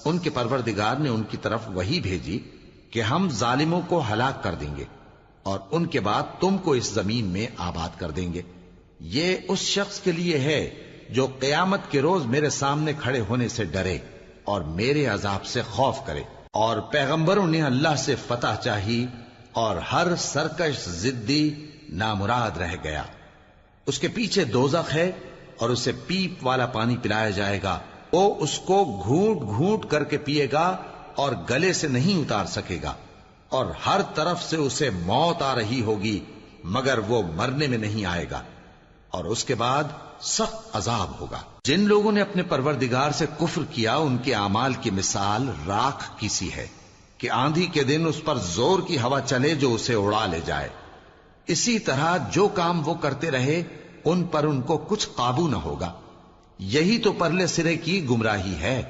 ان کے پروردگار نے ان کی طرف وحی بھیجی کہ ہم ظالموں کو ہلاک کر دیں گے اور ان کے بعد تم کو اس زمین میں آباد کر دیں گے۔ یہ اس شخص کے لیے ہے جو قیامت کے روز میرے سامنے کھڑے ہونے سے ڈرے اور میرے عذاب سے خوف کرے۔ اور پیغمبروں نے اللہ سے فتح چاہی اور ہر سرکش ضدی نامراد رہ گیا۔ اس کے پیچھے دوزخ ہے اور اسے پیپ والا پانی پلایا جائے گا، وہ اس کو گھونٹ گھونٹ کر کے پیے گا اور گلے سے نہیں اتار سکے گا، اور ہر طرف سے اسے موت آ رہی ہوگی مگر وہ مرنے میں نہیں آئے گا، اور اس کے بعد سخت عذاب ہوگا۔ جن لوگوں نے اپنے پروردگار سے کفر کیا ان کے اعمال کی مثال راکھ کی سی ہے کہ آندھی کے دن اس پر زور کی ہوا چلے جو اسے اڑا لے جائے۔ اسی طرح جو کام وہ کرتے رہے ان پر ان کو کچھ قابو نہ ہوگا۔ یہی تو پرلے سرے کی گمراہی ہے۔